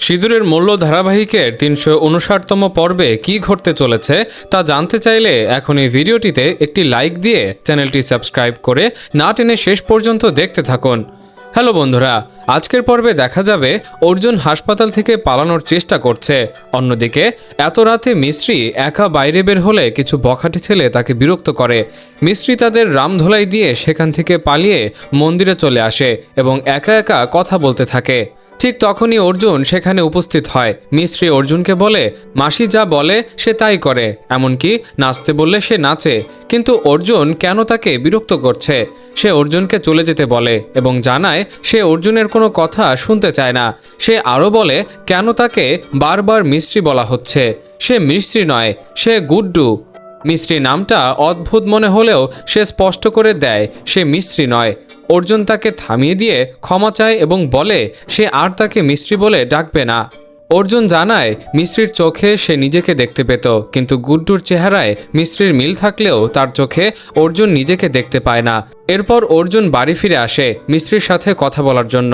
সিঁদুরের মূল্য ধারাবাহিকের ৩৫৯তম পর্বে কী ঘটতে চলেছে তা জানতে চাইলে এখন এই ভিডিওটিতে একটি লাইক দিয়ে চ্যানেলটি সাবস্ক্রাইব করে না টেনে শেষ পর্যন্ত দেখতে থাকুন। হ্যালো বন্ধুরা, আজকের পর্বে দেখা যাবে অর্জুন হাসপাতাল থেকে পালানোর চেষ্টা করছে। অন্যদিকে এত রাতে মিস্ত্রি একা বাইরে বের হলে কিছু বখাটে ছেলে তাকে বিরক্ত করে। মিস্ত্রি তাদের রামধোলাই দিয়ে সেখান থেকে পালিয়ে মন্দিরে চলে আসে এবং একা একা কথা বলতে থাকে। ঠিক তখনই অর্জুন সেখানে উপস্থিত হয়। মিস্ত্রি অর্জুনকে বলে মাসি যা বলে সে তাই করে, এমনকি নাচতে বললে সে নাচে। কিন্তু অর্জুন কেন তাকে বিরক্ত করছে? সে অর্জুনকে চলে যেতে বলে এবং জানায় সে অর্জুনের কোনো কথা শুনতে চায় না। সে আরও বলে কেন তাকে বারবার মিস্ত্রি বলা হচ্ছে। সে মিস্ত্রি নয়, সে গুড্ডু। মিস্ত্রি নামটা অদ্ভুত মনে হলেও সে স্পষ্ট করে দেয় সে মিস্ত্রি নয়। অর্জুন তাকে থামিয়ে দিয়ে ক্ষমা চায় এবং বলে সে আর তাকে মিস্ত্রি বলে ডাকবে না। অর্জুন জানায় মিস্ত্রির চোখে সে নিজেকে দেখতে পেত, কিন্তু গুড্ডুর চেহারায় মিস্ত্রির মিল থাকলেও তার চোখে অর্জুন নিজেকে দেখতে পায় না। এরপর অর্জুন বাড়ি ফিরে আসে মিস্ত্রির সাথে কথা বলার জন্য।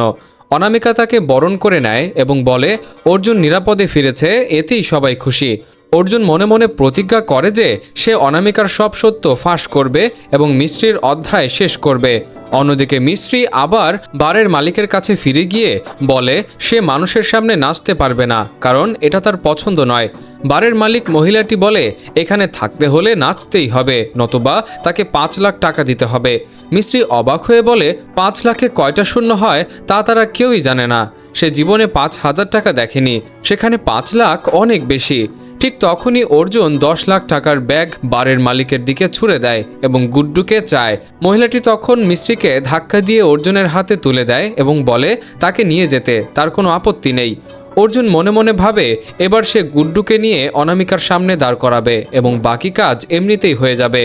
অনামিকা তাকে বরণ করে নেয় এবং বলে অর্জুন নিরাপদে ফিরেছে, এতেই সবাই খুশি। অর্জুন মনে মনে প্রতিজ্ঞা করে যে সে অনামিকার সব সত্য ফাঁস করবে এবং মিস্ত্রির অধ্যায় শেষ করবে। অন্যদিকে মিস্ত্রি আবার বারের মালিকের কাছে ফিরে গিয়ে বলে সে মানুষের সামনে নাচতে পারবে না, কারণ এটা তার পছন্দ নয়। বারের মালিক মহিলাটি বলে এখানে থাকতে হলে নাচতেই হবে, নতুবা তাকে ৫ লাখ টাকা দিতে হবে। মিস্ত্রি অবাক হয়ে বলে ৫ লাখে কয়টা শূন্য হয় তা তারা কেউই জানে না। সে জীবনে ৫,০০০ টাকা দেখেনি, সেখানে ৫ লাখ অনেক বেশি। ঠিক তখনই অর্জুন ১০ লাখ টাকার ব্যাগ বারের মালিকের দিকে ছুড়ে দেয় এবং গুড্ডুকে চায়। মহিলাটি তখন মিস্ত্রিকে ধাক্কা দিয়ে অর্জুনের হাতে তুলে দেয় এবং বলে তাকে নিয়ে যেতে তার কোনো আপত্তি নেই। অর্জুন মনে মনে ভাবে এবার সে গুড্ডুকে নিয়ে অনামিকার সামনে দাঁড় করাবে এবং বাকি কাজ এমনিতেই হয়ে যাবে।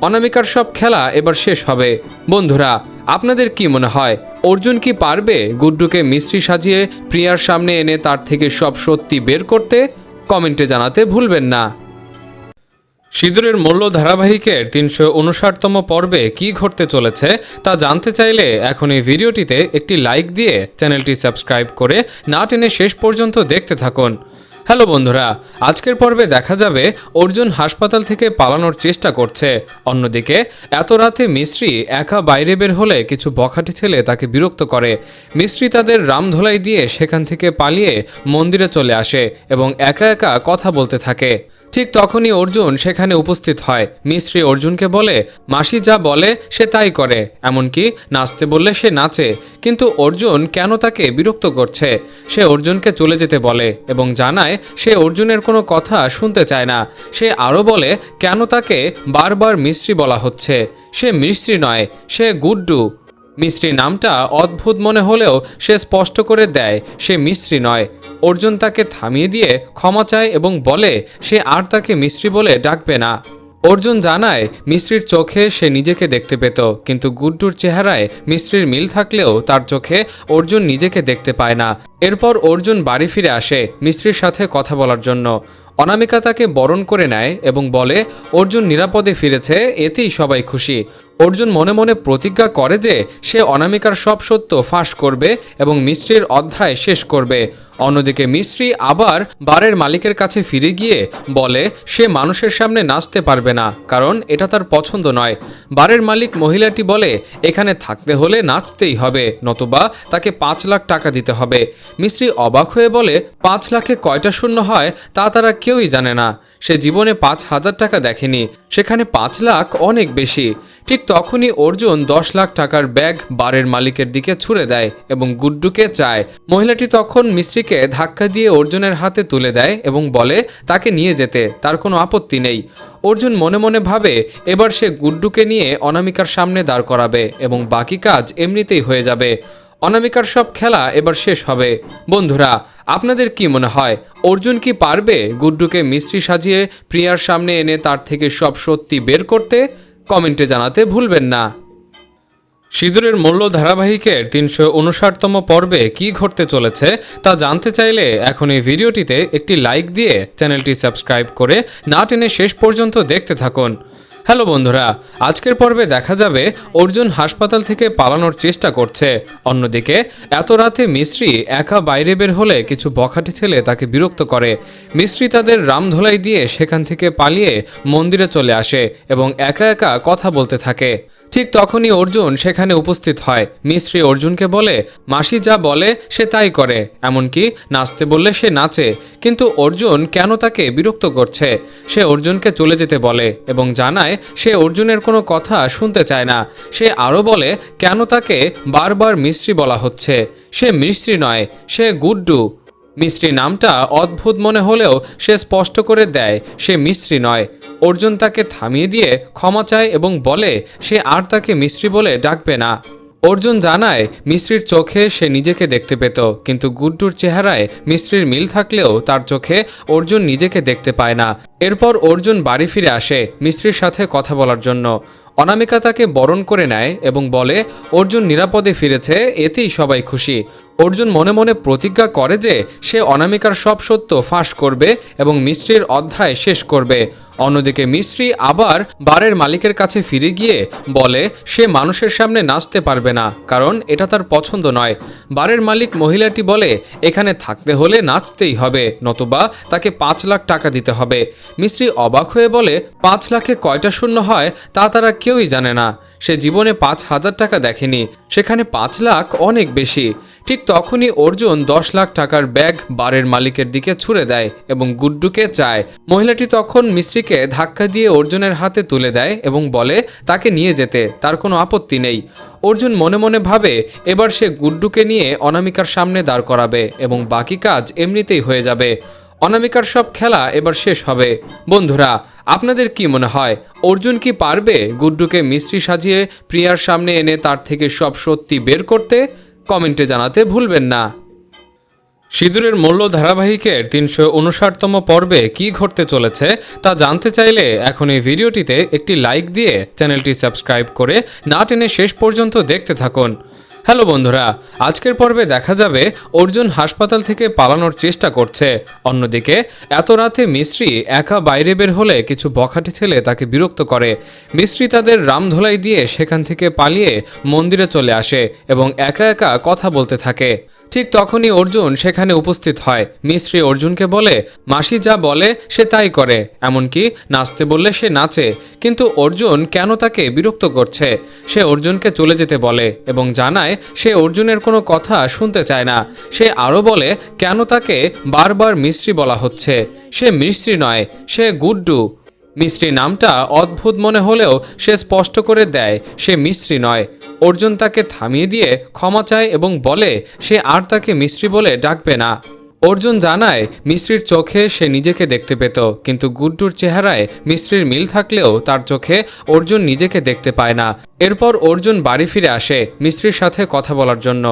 অনামিকার সব খেলা এবার শেষ হবে। বন্ধুরা, আপনাদের কি মনে হয় অর্জুন কি পারবে গুড্ডুকে মিস্ত্রি সাজিয়ে প্রিয়ার সামনে এনে তার থেকে সব সত্যি বের করতে? কমেন্টে জানাতে ভুলবেন না। সিঁদুরের মূল্য ধারাবাহিকের ৩৫৯তম পর্বে কী ঘটতে চলেছে তা জানতে চাইলে এখন এই ভিডিওটিতে একটি লাইক দিয়ে চ্যানেলটি সাবস্ক্রাইব করে না টেনে শেষ পর্যন্ত দেখতে থাকুন। হ্যালো বন্ধুরা, আজকের পর্বে দেখা যাবে অর্জুন হাসপাতাল থেকে পালানোর চেষ্টা করছে। অন্যদিকে এত রাতে মিস্ত্রি একা বাইরে বের হলে কিছু বখাটে ছেলে তাকে বিরক্ত করে। মিস্ত্রি তাদের রামধোলাই দিয়ে সেখান থেকে পালিয়ে মন্দিরে চলে আসে এবং একা একা কথা বলতে থাকে। ঠিক তখনই অর্জুন সেখানে উপস্থিত হয়। মিস্ত্রি অর্জুনকে বলে মাসি যা বলে সে তাই করে, এমনকি নাচতে বললে সে নাচে। কিন্তু অর্জুন কেন তাকে বিরক্ত করছে? সে অর্জুনকে চলে যেতে বলে এবং জানায় সে অর্জুনের কোনো কথা শুনতে চায় না। সে আরও বলে কেন তাকে বারবার মিস্ত্রি বলা হচ্ছে। সে মিস্ত্রি নয়, সে গুড্ডু। মিস্ত্রি নামটা অদ্ভুত মনে হলেও সে স্পষ্ট করে দেয় সে মিস্ত্রি নয়। অর্জুন তাকে থামিয়ে দিয়ে ক্ষমা চায় এবং বলে সে আর তাকে মিস্ত্রি বলে ডাকবে না। অর্জুন জানায় মিস্ত্রির চোখে সে নিজেকে দেখতে পেত, কিন্তু গুড্ডুর চেহারায় মিস্ত্রির মিল থাকলেও তার চোখে অর্জুন নিজেকে দেখতে পায় না। এরপর অর্জুন বাড়ি ফিরে আসে মিস্ত্রির সাথে কথা বলার জন্য। অনামিকা তাকে বরণ করে নেয় এবং বলে অর্জুন নিরাপদে ফিরেছে, এতেই সবাই খুশি। অর্জুন মনে মনে প্রতিজ্ঞা করে যে সে অনামিকার সব সত্য ফাঁস করবে এবং মিস্ত্রির অধ্যায় শেষ করবে। অন্যদিকে মিস্ত্রি আবার বারের মালিকের কাছে ফিরে গিয়ে বলে সে মানুষের সামনে নাচতে পারবে না, কারণ এটা তার পছন্দ নয়। বারের মালিক মহিলাটি বলে এখানে থাকতে হলে নাচতেই হবে, নতুবা তাকে ৫ লাখ টাকা দিতে হবে। মিস্ত্রি অবাক হয়ে বলে ৫ লাখে কয়টা শূন্য হয় তা তারা কেউই জানে না। সে জীবনে ৫,০০০ টাকা দেখেনি, সেখানে ৫ লাখ অনেক বেশি। ঠিক তখনই অর্জুন ১০ লাখ টাকার ব্যাগ বারের মালিকের দিকে ছুড়ে দেয় এবং গুড্ডুকে চায়। মহিলাটি তখন মিস্ত্রিকে ধাক্কা দিয়ে অর্জুনের হাতে তুলে দেয় এবং বলে তাকে নিয়ে যেতে তার কোনো আপত্তি নেই। অর্জুন মনে মনে ভাবে এবার সে গুড্ডুকে নিয়ে অনামিকার সামনে দাঁড় করাবে এবং বাকি কাজ এমনিতেই হয়ে যাবে। অনামিকার সব খেলা এবার শেষ হবে। বন্ধুরা, আপনাদের কি মনে হয় অর্জুন কি পারবে গুড্ডুকে মিস্ত্রি সাজিয়ে প্রিয়ার সামনে এনে তার থেকে সব সত্যি বের করতে? কমেন্টে জানাতে ভুলবেন না। সিঁদুরের মূল্য ধারাবাহিকের ৩৫৯তম পর্বে কী ঘটতে চলেছে তা জানতে চাইলে এখন এই ভিডিওটিতে একটি লাইক দিয়ে চ্যানেলটি সাবস্ক্রাইব করে না টেনে শেষ পর্যন্ত দেখতে থাকুন। হ্যালো বন্ধুরা, আজকের পর্বে দেখা যাবে অর্জুন হাসপাতাল থেকে পালানোর চেষ্টা করছে। অন্যদিকে এত রাতে মিস্ত্রি একা বাইরে বের হলে কিছু বখাটে ছেলে তাকে বিরক্ত করে। মিস্ত্রি তাদের রামধোলাই দিয়ে সেখান থেকে পালিয়ে মন্দিরে চলে আসে এবং একা একা কথা বলতে থাকে। ঠিক তখনই অর্জুন সেখানে উপস্থিত হয়। মিস্ত্রি অর্জুনকে বলে মাসি যা বলে সে তাই করে, এমনকি নাচতে বললে সে নাচে। কিন্তু অর্জুন কেন তাকে বিরক্ত করছে? সে অর্জুনকে চলে যেতে বলে এবং জানায় সে অর্জুনের কোনো কথা শুনতে চায় না। সে আরও বলে কেন তাকে বারবার মিস্ত্রি বলা হচ্ছে। সে মিস্ত্রি নয়, সে গুড্ডু। মিস্ত্রি নামটা অদ্ভুত মনে হলেও সে স্পষ্ট করে দেয় সে মিস্ত্রি নয়। অর্জুন তাকে থামিয়ে দিয়ে ক্ষমা চায় এবং বলে সে আর তাকে মিস্ত্রি বলে ডাকবে না। অর্জুন জানায় মিস্ত্রির চোখে সে নিজেকে দেখতে পেত, কিন্তু গুড্ডুর চেহারায় মিস্ত্রির মিল থাকলেও তার চোখে অর্জুন নিজেকে দেখতে পায় না। এরপর অর্জুন বাড়ি ফিরে আসে মিস্ত্রির সাথে কথা বলার জন্য। অনামিকা তাকে বরণ করে নেয় এবং বলে অর্জুন নিরাপদে ফিরেছে, এতেই সবাই খুশি। অর্জুন মনে মনে প্রতিজ্ঞা করে যে সে অনামিকার সব সত্য ফাঁস করবে এবং মিস্ত্রির অধ্যায় শেষ করবে। অন্যদিকে মিস্ত্রি আবার বারের মালিকের কাছে ফিরে গিয়ে বলে সে মানুষের সামনে নাচতে পারবে না, কারণ এটা তার পছন্দ নয়। বারের মালিক মহিলাটি বলে এখানে থাকতে হলে নাচতেই হবে, নতুবা তাকে 5 লাখ টাকা দিতে হবে। মিস্ত্রি অবাক হয়ে বলে 5 লাখে কয়টা শূন্য হয় তা তারা কেউই জানে না। সে জীবনে 5,000 টাকা দেখেনি, সেখানে 5 লাখ অনেক বেশি। ঠিক তখনই অর্জুন 10 লাখ টাকার ব্যাগ বারের মালিকের দিকে ছুড়ে দেয় এবং গুড্ডুকে চায়। মহিলাটি তখন মিস্ত্রিকে ধাক্কা দিয়ে অর্জুনের হাতে তুলে দেয় এবং বলে তাকে নিয়ে যেতে তার কোনো আপত্তি নেই। অর্জুন মনে মনে ভাবে এবার সে গুড্ডুকে নিয়ে অনামিকার সামনে দাঁড় করাবে এবং বাকি কাজ এমনিতেই হয়ে যাবে। অনামিকার সব খেলা এবার শেষ হবে। বন্ধুরা, আপনাদের কি মনে হয় অর্জুন কি পারবে গুড্ডুকে মিস্ত্রি সাজিয়ে প্রিয়ার সামনে এনে তার থেকে সব সত্যি বের করতে? কমেন্টে জানাতে ভুলবেন না। সিঁদুরের মূল্য ধারাবাহিকের 359তম পর্বে কি ঘটতে চলেছে তা জানতে চাইলে এখন এই ভিডিওটিতে একটি লাইক দিয়ে চ্যানেলটি সাবস্ক্রাইব করে না টেনে শেষ পর্যন্ত দেখতে থাকুন। হ্যালো বন্ধুরা, আজকের পর্বে দেখা যাবে অর্জুন হাসপাতাল থেকে পালানোর চেষ্টা করছে। অন্যদিকে এত রাতে মিস্ত্রি একা বাইরে বের হলে কিছু বখাটে ছেলে তাকে বিরক্ত করে। মিস্ত্রি তাদের রামধোলাই দিয়ে সেখান থেকে পালিয়ে মন্দিরে চলে আসে এবং একা একা কথা বলতে থাকে। ঠিক তখনই অর্জুন সেখানে উপস্থিত হয়। মিস্ত্রি অর্জুনকে বলে মাসি যা বলে সে তাই করে, এমনকি নাচতে বললে সে নাচে। কিন্তু অর্জুন কেন তাকে বিরক্ত করছে? সে অর্জুনকে চলে যেতে বলে এবং জানায় সে অর্জুনের কোনো কথা শুনতে চায় না। সে আরও বলে কেন তাকে বারবার মিস্ত্রি বলা হচ্ছে। সে মিস্ত্রি নয়, সে গুড্ডু। মিস্ত্রি নামটা অদ্ভুত মনে হলেও সে স্পষ্ট করে দেয় সে মিস্ত্রি নয়। অর্জুন তাকে থামিয়ে দিয়ে ক্ষমা চায় এবং বলে সে আর তাকে মিস্ত্রি বলে ডাকবে না। অর্জুন জানায় মিস্ত্রির চোখে সে নিজেকে দেখতে পেত, কিন্তু গুড্ডুর চেহারায় মিস্ত্রির মিল থাকলেও তার চোখে অর্জুন নিজেকে দেখতে পায় না। এরপর অর্জুন বাড়ি ফিরে আসে মিস্ত্রির সাথে কথা বলার জন্য।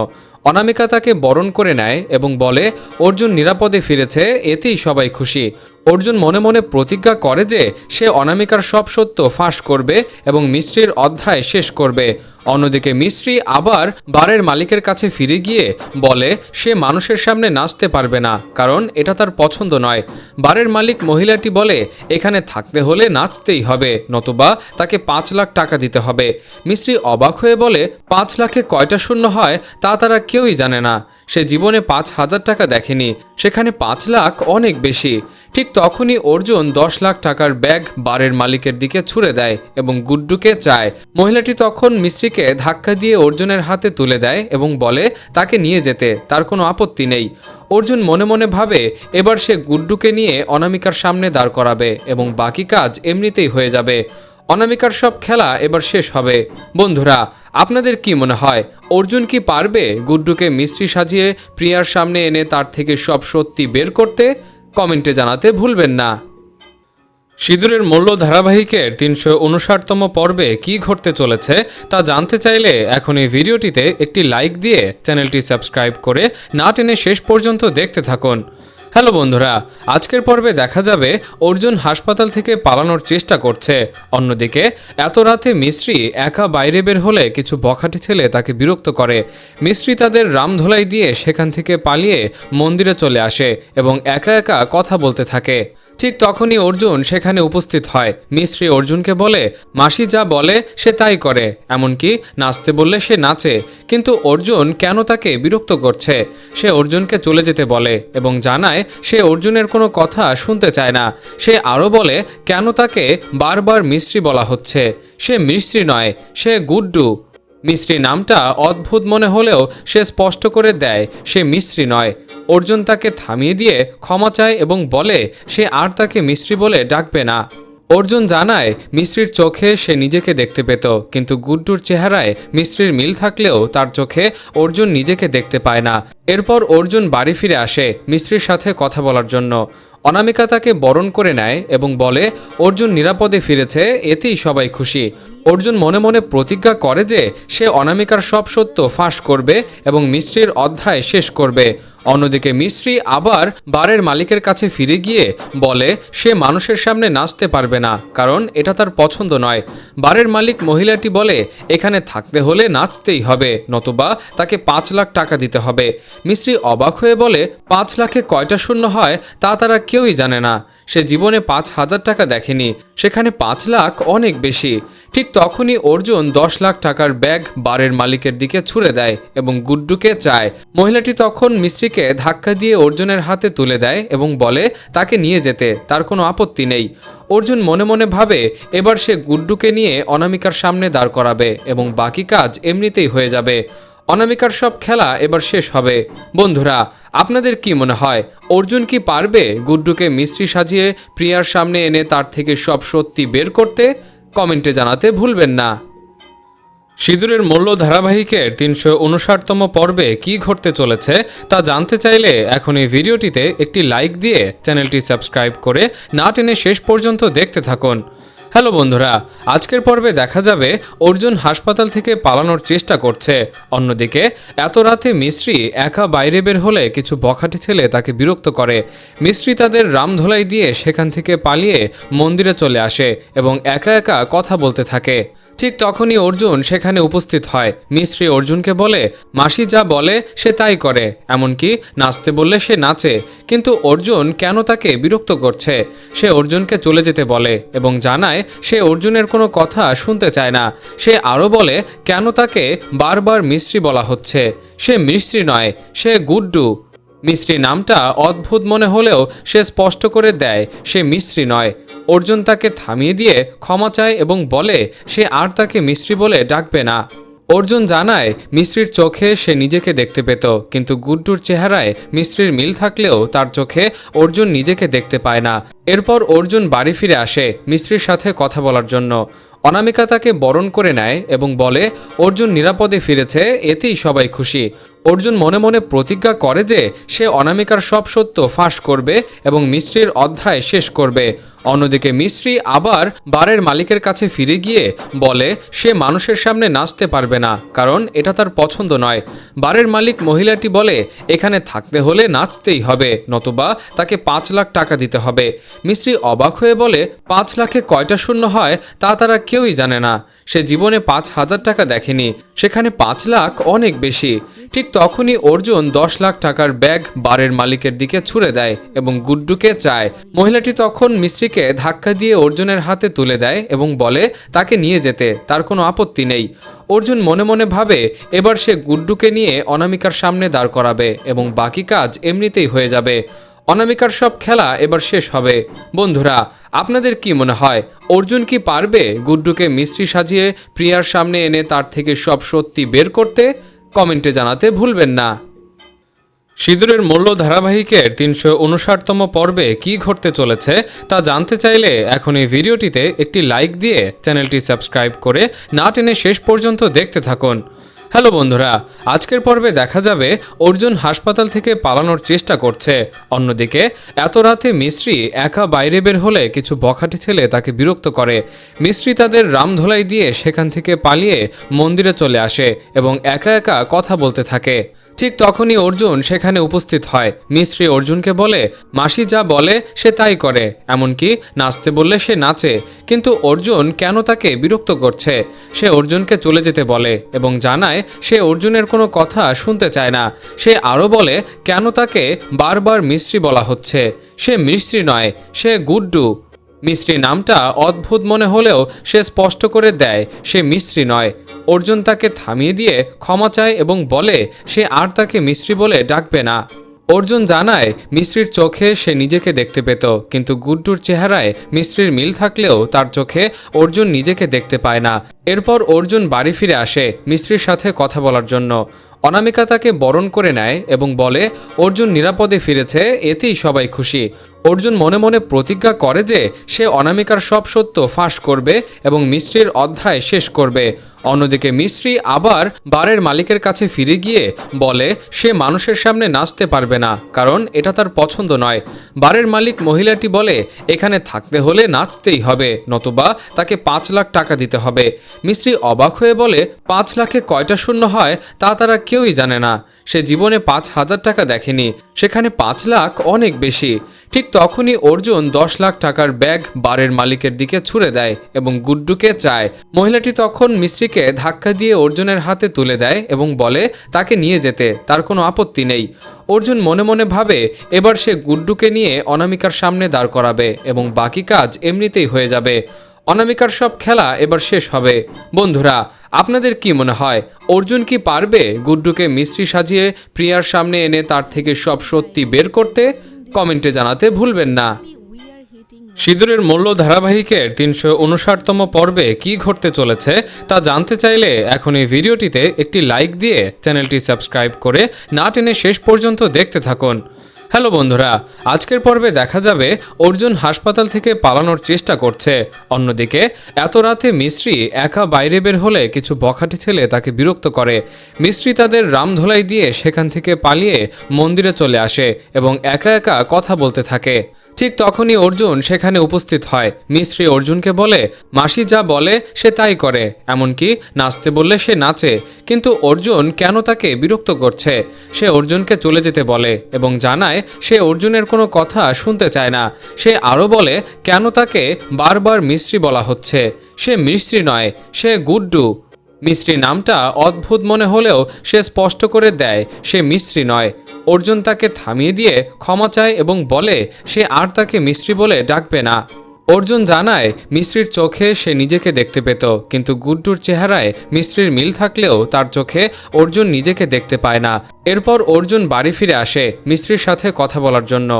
অনামিকা তাকে বরণ করে নেয় এবং বলে অর্জুন নিরাপদে ফিরেছে, এতেই সবাই খুশি। অর্জুন মনে মনে প্রতিজ্ঞা করে যে সে অনামিকার সব সত্য ফাঁস করবে এবং মিস্ত্রির অধ্যায় শেষ করবে। অন্যদিকে মিস্ত্রি আবার বারের মালিকের কাছে ফিরে গিয়ে বলে সে মানুষের সামনে নাচতে পারবে না, কারণ এটা তার পছন্দ নয়। বারের মালিক মহিলাটি বলে এখানে থাকতে হলে নাচতেই হবে, নতুবা তাকে 5 লাখ টাকা দিতে হবে। মিস্ত্রি অবাক হয়ে বলে 5 লাখে কয়টা শূন্য হয় তা তারা কেউই জানে না। সে জীবনে 5,000 টাকা দেখেনি, সেখানে 5 লাখ অনেক বেশি। ঠিক তখনই অর্জুন 10 লাখ টাকার ব্যাগ বারের মালিকের দিকে ছুড়ে দেয় এবং গুড্ডুকে চায়। মহিলাটি তখন মিস্ত্রিকে ধাক্কা দিয়ে অর্জুনের হাতে তুলে দেয় এবং বলে তাকে নিয়ে যেতে তার কোনো আপত্তি নেই। অর্জুন মনে মনে ভাবে এবার সে গুড্ডুকে নিয়ে অনামিকার সামনে দাঁড় করাবে এবং বাকি কাজ এমনিতেই হয়ে যাবে। অনামিকার সব খেলা এবার শেষ হবে। বন্ধুরা, আপনাদের কি মনে হয় অর্জুন কি পারবে গুড্ডুকে মিস্ত্রি সাজিয়ে প্রিয়ার সামনে এনে তার থেকে সব সত্যি বের করতে? কমেন্টে জানাতে ভুলবেন না। সিঁদুরের মূল্য ধারাবাহিকের 359তম পর্বে কি ঘটতে চলেছে তা জানতে চাইলে এখন এই ভিডিওটিতে একটি লাইক দিয়ে চ্যানেলটি সাবস্ক্রাইব করে না টেনে শেষ পর্যন্ত দেখতে থাকুন। হ্যালো বন্ধুরা, আজকের পর্বে দেখা যাবে অর্জুন হাসপাতাল থেকে পালানোর চেষ্টা করছে। অন্যদিকে এত রাতে মিস্ত্রি একা বাইরে বের হলে কিছু বখাটে ছেলে তাকে বিরক্ত করে। মিস্ত্রি তাদের রামধোলাই দিয়ে সেখান থেকে পালিয়ে মন্দিরে চলে আসে এবং একা একা কথা বলতে থাকে। ঠিক তখনই অর্জুন সেখানে উপস্থিত হয়। মিস্ত্রি অর্জুনকে বলে মাসি যা বলে সে তাই করে, এমনকি নাচতে বললে সে নাচে। কিন্তু অর্জুন কেন তাকে বিরক্ত করছে? সে অর্জুনকে চলে যেতে বলে এবং জানায় সে অর্জুনের কোনো কথা শুনতে চায় না। সে আরও বলে কেন তাকে বারবার মিস্ত্রি বলা হচ্ছে। সে মিস্ত্রি নয়, সে গুড্ডু। মিস্ত্রি নামটা অদ্ভুত মনে হলেও সে স্পষ্ট করে দেয় সে মিস্ত্রি নয়। অর্জুন তাকে থামিয়ে দিয়ে ক্ষমা চায় এবং বলে সে আর তাকে মিস্ত্রি বলে ডাকবে না। অর্জুন জানায় মিস্ত্রির চোখে সে নিজেকে দেখতে পেত, কিন্তু গুড্ডুর চেহারায় মিস্ত্রির মিল থাকলেও তার চোখে অর্জুন নিজেকে দেখতে পায় না। এরপর অর্জুন বাড়ি ফিরে আসে মিস্ত্রির সাথে কথা বলার জন্য। অনামিকা তাকে বরণ করে নেয় এবং বলে অর্জুন নিরাপদে ফিরেছে, এতেই সবাই খুশি। অর্জুন মনে মনে প্রতিজ্ঞা করে যে সে অনামিকার সব সত্য ফাঁস করবে এবং মিস্ত্রির অধ্যায় শেষ করবে। অন্যদিকে মিস্ত্রি আবার বারের মালিকের কাছে ফিরে গিয়ে বলে সে মানুষের সামনে নাচতে পারবে না, কারণ এটা তার পছন্দ নয়। বারের মালিক মহিলাটি বলে এখানে থাকতে হলে নাচতেই হবে, নতুবা তাকে 5 লাখ টাকা দিতে হবে। মিস্ত্রি অবাক হয়ে বলে 5 লাখে কয়টা শূন্য হয় তা তারা কেউই জানে না। সে জীবনে 5,000 টাকা দেখেনি, সেখানে 5 লাখ অনেক বেশি। ঠিক তখনই অর্জুন 10 লাখ টাকার ব্যাগ বারের মালিকের দিকে ছুড়ে দেয় এবং গুড্ডুকে চায়। মহিলাটি তখন মিস্ত্রিকে ধাক্কা দিয়ে অর্জুনের হাতে তুলে দেয় এবং বলে তাকে নিয়ে যেতে তার কোনো আপত্তি নেই। অর্জুন মনে মনে ভাবে এবার সে গুড্ডুকে নিয়ে অনামিকার সামনে দাঁড় করাবে এবং বাকি কাজ এমনিতেই হয়ে যাবে। অনামিকার সব খেলা এবার শেষ হবে। বন্ধুরা, আপনাদের কি মনে হয় অর্জুন কি পারবে গুড্ডুকে মিস্ত্রি সাজিয়ে প্রিয়ার সামনে এনে তার থেকে সব সত্যি বের করতে? কমেন্টে জানাতে ভুলবেন না। সিঁদুরের মূল্য ধারাবাহিকের 359তম পর্বে কি ঘটতে চলেছে তা জানতে চাইলে এখন এই ভিডিওটিতে একটি লাইক দিয়ে চ্যানেলটি সাবস্ক্রাইব করে না টেনে শেষ পর্যন্ত দেখতে থাকুন। হ্যালো বন্ধুরা, আজকের পর্বে দেখা যাবে অর্জুন হাসপাতাল থেকে পালানোর চেষ্টা করছে। অন্যদিকে এত রাতে মিস্ত্রি একা বাইরে বের হলে কিছু বখাটে ছেলে তাকে বিরক্ত করে। মিস্ত্রি তাদের রামধোলাই দিয়ে সেখান থেকে পালিয়ে মন্দিরে চলে আসে এবং একা একা কথা বলতে থাকে। ঠিক তখনই অর্জুন সেখানে উপস্থিত হয়। মিস্ত্রি অর্জুনকে বলে মাসি যা বলে সে তাই করে, এমনকি নাচতে বললে সে নাচে। কিন্তু অর্জুন কেন তাকে বিরক্ত করছে? সে অর্জুনকে চলে যেতে বলে এবং জানায় সে অর্জুনের কোনো কথা শুনতে চায় না। সে আরও বলে কেন তাকে বারবার মিস্ত্রি বলা হচ্ছে। সে মিস্ত্রি নয়, সে গুড্ডু। মিস্ত্রি নামটা অদ্ভুত মনে হলেও সে স্পষ্ট করে দেয় সে মিস্ত্রি নয়। অর্জুন তাকে থামিয়ে দিয়ে ক্ষমা চায় এবং বলে সে আর তাকে মিস্ত্রি বলে ডাকবে না। অর্জুন জানায় মিস্ত্রির চোখে সে নিজেকে দেখতে পেত, কিন্তু গুড্ডুর চেহারায় মিস্ত্রির মিল থাকলেও তার চোখে অর্জুন নিজেকে দেখতে পায় না। এরপর অর্জুন বাড়ি ফিরে আসে মিস্ত্রির সাথে কথা বলার জন্য। অনামিকা তাকে বরণ করে নেয় এবং বলে অর্জুন নিরাপদে ফিরেছে, এতেই সবাই খুশি। অর্জুন মনে মনে প্রতিজ্ঞা করে যে সে অনামিকার সব সত্য ফাঁস করবে এবং মিস্ত্রির অধ্যায় শেষ করবে। অন্যদিকে মিস্ত্রি আবার বারের মালিকের কাছে ফিরে গিয়ে বলে সে মানুষের সামনে নাচতে পারবে না, কারণ এটা তার পছন্দ নয়। বারের মালিক মহিলাটি বলে এখানে থাকতে হলে নাচতেই হবে, নতুবা তাকে 5 লাখ টাকা দিতে হবে। মিস্ত্রি অবাক হয়ে বলে 5 লাখে কয়টা শূন্য হয় তা তারা কেউই জানে না। সে জীবনে 5,000 টাকা দেখেনি, সেখানে 5 লাখ অনেক বেশি। ঠিক তখনই অর্জুন 10 লাখ টাকার ব্যাগ বারের মালিকের দিকে ছুড়ে দেয় এবং গুড্ডুকে চায়। মহিলাটি তখন মিস্ত্রিকে ধাক্কা দিয়ে অর্জুনের হাতে তুলে দেয় এবং বলে তাকে নিয়ে যেতে তার কোনো আপত্তি নেই। অর্জুন মনে মনে ভাবে এবার সে গুড্ডুকে নিয়ে অনামিকার সামনে দাঁড় করাবে এবং বাকি কাজ এমনিতেই হয়ে যাবে। অনামিকার সব খেলা এবার শেষ হবে। বন্ধুরা, আপনাদের কি মনে হয় অর্জুন কি পারবে গুড্ডুকে মিস্ত্রি সাজিয়ে প্রিয়ার সামনে এনে তার থেকে সব সত্যি বের করতে? কমেন্টে জানাতে ভুলবেন না। সিঁদুরের মূল্য ধারাবাহিকের 359তম পর্বে কি ঘটতে চলেছে তা জানতে চাইলে এখন এই ভিডিওটিতে একটি লাইক দিয়ে চ্যানেলটি সাবস্ক্রাইব করে না টেনে শেষ পর্যন্ত দেখতে থাকুন। হ্যালো বন্ধুরা, আজকের পর্বে দেখা যাবে অর্জুন হাসপাতাল থেকে পালানোর চেষ্টা করছে। অন্যদিকে এত রাতে মিস্ত্রি একা বাইরে বের হলে কিছু বখাটে ছেলে তাকে বিরক্ত করে। মিস্ত্রি তাদের রামধোলাই দিয়ে সেখান থেকে পালিয়ে মন্দিরে চলে আসে এবং একা একা কথা বলতে থাকে। ঠিক তখনই অর্জুন সেখানে উপস্থিত হয়। মিস্ত্রি অর্জুনকে বলে, মাসি যা বলে সে তাই করে, এমনকি নাচতে বললে সে নাচে, কিন্তু অর্জুন কেন তাকে বিরক্ত করছে। সে অর্জুনকে চলে যেতে বলে এবং জানায় সে অর্জুনের কোনো কথা শুনতে চায় না। সে আরও বলে কেন তাকে বারবার মিস্ত্রি বলা হচ্ছে। সে মিস্ত্রি নয়, সে গুড্ডু। মিস্ত্রি নামটা অদ্ভুত মনে হলেও সে স্পষ্ট করে দেয় সে মিস্ত্রি নয়। অর্জুন তাকে থামিয়ে দিয়ে ক্ষমা চায় এবং বলে সে আর তাকে মিস্ত্রি বলে ডাকবে না। অর্জুন জানায় মিস্ত্রির চোখে সে নিজেকে দেখতে পেত, কিন্তু গুড্ডুর চেহারায় মিস্ত্রির মিল থাকলেও তার চোখে অর্জুন নিজেকে দেখতে পায় না। এরপর অর্জুন বাড়ি ফিরে আসে মিস্ত্রির সাথে কথা বলার জন্য। অনামিকা তাকে বরণ করে নেয় এবং বলে অর্জুন নিরাপদে ফিরেছে, এতেই সবাই খুশি। অর্জুন মনে মনে প্রতিজ্ঞা করে যে সে অনামিকার সব সত্য ফাঁস করবে এবং মিস্ত্রির অধ্যায় শেষ করবে। অন্যদিকে মিস্ত্রি আবার বারের মালিকের কাছে ফিরে গিয়ে বলে সে মানুষের সামনে নাচতে পারবে না, কারণ এটা তার পছন্দ নয়। বারের মালিক মহিলাটি বলে এখানে থাকতে হলে নাচতেই হবে, নতুবা তাকে 5 লাখ টাকা দিতে হবে। মিস্ত্রি অবাক হয়ে বলে 5 লাখে কয়টা শূন্য হয় তা তারা কেউই জানে না। সে জীবনে 5,000 টাকা দেখেনি, সেখানে 5 লাখ অনেক বেশি। ঠিক তখনই অর্জুন 10 লাখ টাকার ব্যাগ বারের মালিকের দিকে ছুড়ে দেয় এবং গুড্ডুকে চায়। মহিলাটি তখন মিস্ত্রিকে ধাক্কা দিয়ে অর্জুনের হাতে তুলে দেয় এবং বলে তাকে নিয়ে যেতে তার কোনো আপত্তি নেই। অর্জুন মনে মনে ভাবে এবার সে গুড্ডুকে নিয়ে অনামিকার সামনে দাঁড় করাবে এবং বাকি কাজ এমনিতেই হয়ে যাবে। অনামিকার সব খেলা এবার শেষ হবে। বন্ধুরা, আপনাদের কি মনে হয় অর্জুন কি পারবে গুড্ডুকে মিস্ত্রি সাজিয়ে প্রিয়ার সামনে এনে তার থেকে সব সত্যি বের করতে? কমেন্টে জানাতে ভুলবেন না। সিঁদুরের মূল্য ধারাবাহিকের 359তম পর্বে কি ঘটতে চলেছে তা জানতে চাইলে এখন এই ভিডিওটিতে একটি লাইক দিয়ে চ্যানেলটি সাবস্ক্রাইব করে না টেনে শেষ পর্যন্ত দেখতে থাকুন। হ্যালো বন্ধুরা, আজকের পর্বে দেখা যাবে অর্জুন হাসপাতাল থেকে পালানোর চেষ্টা করছে। অন্যদিকে এত রাতে মিস্ত্রি একা বাইরে বের হলে কিছু বখাটে ছেলে তাকে বিরক্ত করে। মিস্ত্রি তাদের রামধোলাই দিয়ে সেখান থেকে পালিয়ে মন্দিরে চলে আসে এবং একা একা কথা বলতে থাকে। ঠিক তখনই অর্জুন সেখানে উপস্থিত হয়। মিস্ত্রি অর্জুনকে বলে মাসি যা বলে সে তাই করে, এমনকি নাচতে বললে সে নাচে, কিন্তু অর্জুন কেন তাকে বিরক্ত করছে। সে অর্জুনকে চলে যেতে বলে এবং জানায় সে অর্জুনের কোনো কথা শুনতে চায় না। সে আরও বলে কেন তাকে বারবার মিস্ত্রি বলা হচ্ছে। সে মিস্ত্রি নয়, সে গুড্ডু। মিস্ত্রি নামটা অদ্ভুত মনে হলেও সে স্পষ্ট করে দেয় সে মিস্ত্রি নয়। অর্জুন তাকে থামিয়ে দিয়ে ক্ষমা চায় এবং বলে সে আর তাকে মিস্ত্রি বলে ডাকবে না। অর্জুন জানায় মিস্ত্রির চোখে সে নিজেকে দেখতে পেত, কিন্তু গুড্ডুর চেহারায় মিস্ত্রির মিল থাকলেও তার চোখে অর্জুন নিজেকে দেখতে পায় না। এরপর অর্জুন বাড়ি ফিরে আসে মিস্ত্রির সাথে কথা বলার জন্য।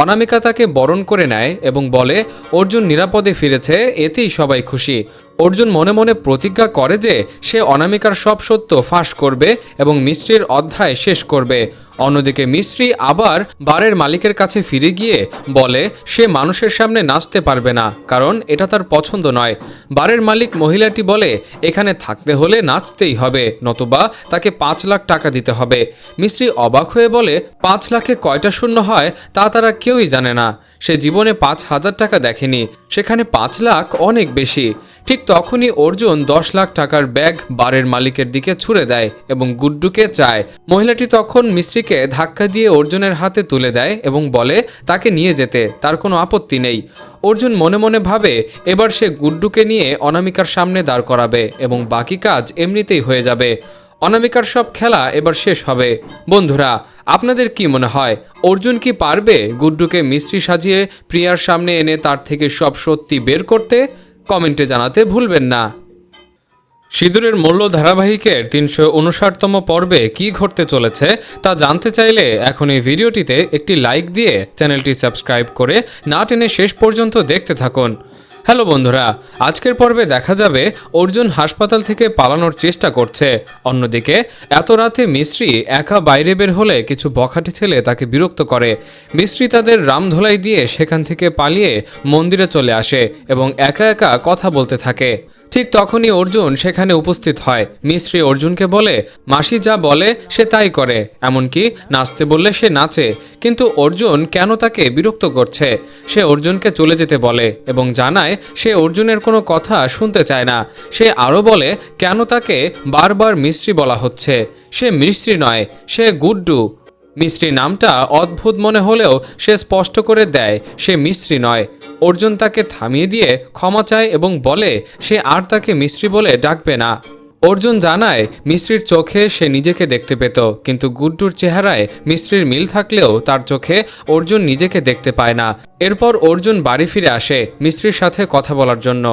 অনামিকা তাকে বরণ করে নেয় এবং বলে অর্জুন নিরাপদে ফিরেছে, এতেই সবাই খুশি। অর্জুন মনে মনে প্রতিজ্ঞা করে যে সে অনামিকার সব সত্য ফাঁস করবে এবং মিস্ত্রির অধ্যায় শেষ করবে। অন্যদিকে মিস্ত্রি আবার বারের মালিকের কাছে ফিরে গিয়ে বলে সে মানুষের সামনে নাচতে পারবে না, কারণ এটা তার পছন্দ নয়। বারের মালিক মহিলাটি বলে এখানে থাকতে হলে নাচতেই হবে, নতুবা তাকে 5 লাখ টাকা দিতে হবে। মিস্ত্রি অবাক হয়ে বলে 5 লাখে কয়টা শূন্য হয় তা তারা কেউই জানে না। সে জীবনে 5,000 টাকা দেখেনি, সেখানে 5 লাখ অনেক বেশি। ঠিক তখনই অর্জুন 10 লাখ টাকার ব্যাগ বারের মালিকের দিকে ছুড়ে দেয় এবং গুড্ডুকে চায়। মহিলাটি তখন মিস্ত্রিকে ধাক্কা দিয়ে অর্জুনের হাতে তুলে দেয় এবং বলে তাকে নিয়ে যেতে তার কোনো আপত্তি নেই। অর্জুন মনে মনে ভাবে এবার সে গুড্ডুকে নিয়ে অনামিকার সামনে দাঁড় করাবে এবং বাকি কাজ এমনিতেই হয়ে যাবে। অনামিকার সব খেলা এবার শেষ হবে। বন্ধুরা, আপনাদের কি মনে হয় অর্জুন কি পারবে গুড্ডুকে মিস্ত্রি সাজিয়ে প্রিয়ার সামনে এনে তার থেকে সব সত্যি বের করতে? কমেন্টে জানাতে ভুলবেন না। সিঁদুরের মূল্য ধারাবাহিকের 359তম পর্বে কি ঘটতে চলেছে তা জানতে চাইলে এখন এই ভিডিওটিতে একটি লাইক দিয়ে চ্যানেলটি সাবস্ক্রাইব করে না টেনে শেষ পর্যন্ত দেখতে থাকুন। হ্যালো বন্ধুরা, আজকের পর্বে দেখা যাবে অর্জুন হাসপাতাল থেকে পালানোর চেষ্টা করছে। অন্যদিকে এত রাতে মিস্ত্রি একা বাইরে বের হলে কিছু বখাটে ছেলে তাকে বিরক্ত করে। মিস্ত্রি তাদের রামধোলাই দিয়ে সেখান থেকে পালিয়ে মন্দিরে চলে আসে এবং একা একা কথা বলতে থাকে। ঠিক তখনই অর্জুন সেখানে উপস্থিত হয়। মিস্ত্রি অর্জুনকে বলে, মাসি যা বলে সে তাই করে, এমনকি নাচতে বললে সে নাচে, কিন্তু অর্জুন কেন তাকে বিরক্ত করছে। সে অর্জুনকে চলে যেতে বলে এবং জানায় সে অর্জুনের কোনো কথা শুনতে চায় না। সে আরও বলে কেন তাকে বারবার মিস্ত্রি বলা হচ্ছে। সে মিস্ত্রি নয়, সে গুড্ডু। মিস্ত্রি নামটা অদ্ভুত মনে হলেও সে স্পষ্ট করে দেয় সে মিস্ত্রি নয়। অর্জুন তাকে থামিয়ে দিয়ে ক্ষমা চায় এবং বলে সে আর তাকে মিস্ত্রি বলে ডাকবে না। অর্জুন জানায় মিস্ত্রির চোখে সে নিজেকে দেখতে পেত, কিন্তু গুড্ডুর চেহারায় মিস্ত্রির মিল থাকলেও তার চোখে অর্জুন নিজেকে দেখতে পায় না। এরপর অর্জুন বাড়ি ফিরে আসে মিস্ত্রির সাথে কথা বলার জন্য।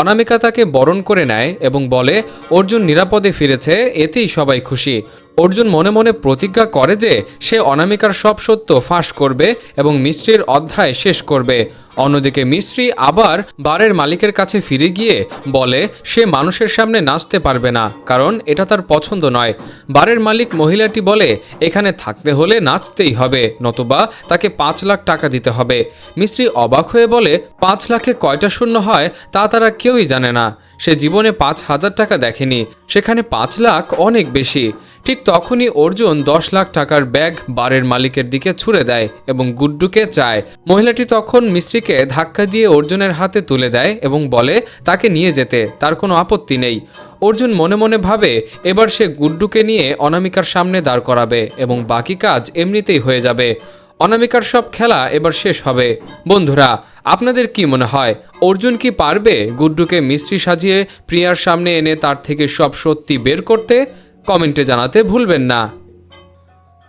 অনামিকা তাকে বরণ করে নেয় এবং বলে অর্জুন নিরাপদে ফিরেছে, এতেই সবাই খুশি। অর্জুন মনে মনে প্রতিজ্ঞা করে যে সে অনামিকার সব সত্য ফাঁস করবে এবং মিস্ত্রির অধ্যায় শেষ করবে। অন্যদিকে মিস্ত্রি আবার বারের মালিকের কাছে ফিরে গিয়ে বলে সে মানুষের সামনে নাচতে পারবে না, কারণ এটা তার পছন্দ নয়। বারের মালিক মহিলাটি বলে এখানে থাকতে হলে নাচতেই হবে, নতুবা তাকে 5 লাখ টাকা দিতে হবে। মিস্ত্রি অবাক হয়ে বলে 5 লাখে কয়টা শূন্য হয় তা তারা কেউই জানে না। সে জীবনে 5,000 টাকা দেখেনি, সেখানে 5 লাখ অনেক বেশি। ঠিক তখনই অর্জুন 10 লাখ টাকার ব্যাগ বারের মালিকের দিকে ছুড়ে দেয় এবং গুড্ডুকে চায়। মহিলাটি তখন মিস্ত্রিকে ধাক্কা দিয়ে অর্জুনের হাতে তুলে দেয় এবং বলে তাকে নিয়ে যেতে তার কোনো আপত্তি নেই। অর্জুন মনে মনে ভাবে এবার সে গুড্ডুকে নিয়ে অনামিকার সামনে দাঁড় করাবে এবং বাকি কাজ এমনিতেই হয়ে যাবে। অনামিকার সব খেলা এবার শেষ হবে। বন্ধুরা, আপনাদের কি মনে হয় অর্জুন কি পারবে গুড্ডুকে মিস্ত্রি সাজিয়ে প্রিয়ার সামনে এনে তার থেকে সব সত্যি বের করতে? কমেন্টে জানাতে ভুলবেন না।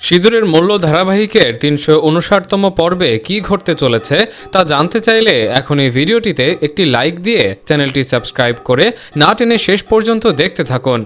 সিঁদুরের মূল্য ধারাবাহিকের 359তম পর্বে কি ঘটতে চলেছে তা জানতে চাইলে এখন এই ভিডিওটিতে একটি লাইক দিয়ে চ্যানেলটি সাবস্ক্রাইব করে না টেনে শেষ পর্যন্ত দেখতে থাকুন।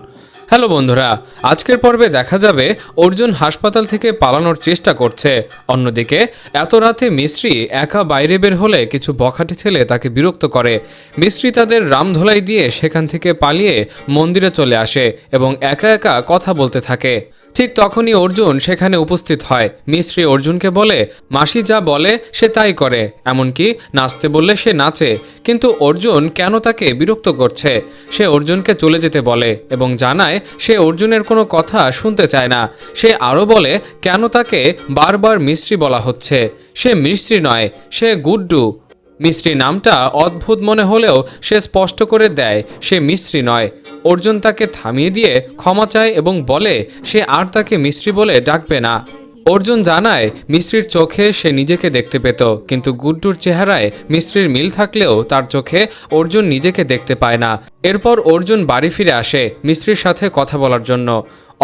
হ্যালো বন্ধুরা, আজকের পর্বে দেখা যাবে অর্জুন হাসপাতাল থেকে পালানোর চেষ্টা করছে। অন্যদিকে এত রাতে মিস্ত্রি একা বাইরে বের হলে কিছু বখাটে ছেলে তাকে বিরক্ত করে। মিস্ত্রি তাদের রামধোলাই দিয়ে সেখান থেকে পালিয়ে মন্দিরে চলে আসে এবং একা একা কথা বলতে থাকে। ঠিক তখনই অর্জুন সেখানে উপস্থিত হয়। মিস্ত্রি অর্জুনকে বলে মাসি যা বলে সে তাই করে, এমনকি নাচতে বললে সে নাচে, কিন্তু অর্জুন কেন তাকে বিরক্ত করছে। সে অর্জুনকে চলে যেতে বলে এবং জানায় সে অর্জুনের কোনো কথা শুনতে চায় না। সে আরও বলে কেন তাকে বারবার মিস্ত্রি বলা হচ্ছে। সে মিস্ত্রি নয়, সে গুড্ডু। মিস্ত্রি নামটা অদ্ভুত মনে হলেও সে স্পষ্ট করে দেয় সে মিস্ত্রি নয়। অর্জুন তাকে থামিয়ে দিয়ে ক্ষমা চায় এবং বলে সে আর তাকে মিস্ত্রি বলে ডাকবে না। অর্জুন জানায় মিস্ত্রির চোখে সে নিজেকে দেখতে পেত, কিন্তু গুড্ডুর চেহারায় মিস্ত্রির মিল থাকলেও তার চোখে অর্জুন নিজেকে দেখতে পায় না। এরপর অর্জুন বাড়ি ফিরে আসে মিস্ত্রির সাথে কথা বলার জন্য।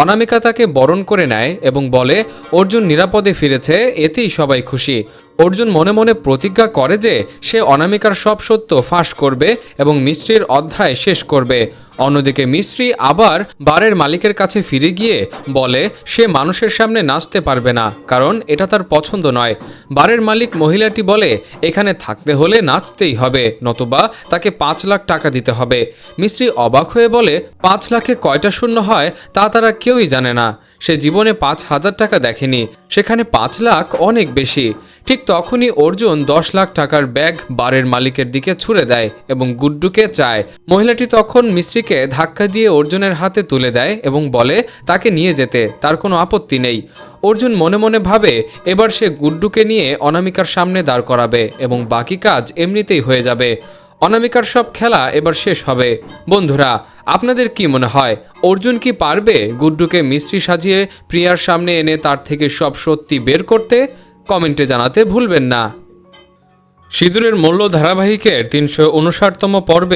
অনামিকা তাকে বরণ করে নেয় এবং বলে অর্জুন নিরাপদে ফিরেছে, এতেই সবাই খুশি। অর্জুন মনে মনে প্রতিজ্ঞা করে যে সে অনামিকার সব সত্য ফাঁস করবে এবং মিস্ত্রির অধ্যায় শেষ করবে। অন্যদিকে মিস্ত্রি আবার বারের মালিকের কাছে ফিরে গিয়ে বলে সে মানুষের সামনে নাচতে পারবে না, কারণ এটা তার পছন্দ নয়। বারের মালিক মহিলাটি বলে এখানে থাকতে হলে নাচতেই হবে, নতুবা তাকে 5 লাখ টাকা দিতে হবে। মিস্ত্রি অবাক হয়ে বলে 5 লাখে কয়টা শূন্য হয় তা তারা কেউই জানে না। সে জীবনে 5,000 টাকা দেখেনি, সেখানে 5 লাখ অনেক বেশি। ঠিক তখনই অর্জুন 10 লাখ টাকার ব্যাগ বারের মালিকের দিকে ছুড়ে দেয় এবং গুড্ডুকে চায়। মহিলাটি তখন মিস্ত্রিকে ধাক্কা দিয়ে অর্জুনের হাতে তুলে দেয় এবং বলে তাকে নিয়ে যেতে তার কোনো আপত্তি নেই। অর্জুন মনে মনে ভাবে এবার সে গুড্ডুকে নিয়ে অনামিকার সামনে দাঁড় করাবে এবং বাকি কাজ এমনিতেই হয়ে যাবে। অনামিকার সব খেলা এবার শেষ হবে। বন্ধুরা, আপনাদের কি মনে হয় অর্জুন কি পারবে গুড্ডুকে মিস্ত্রি সাজিয়ে প্রিয়ার সামনে এনে তার থেকে সব সত্যি বের করতে? কমেন্টে জানাতে ভুলবেন না। সিঁদুরের মূল্য ধারাবাহিকের 359তম পর্বে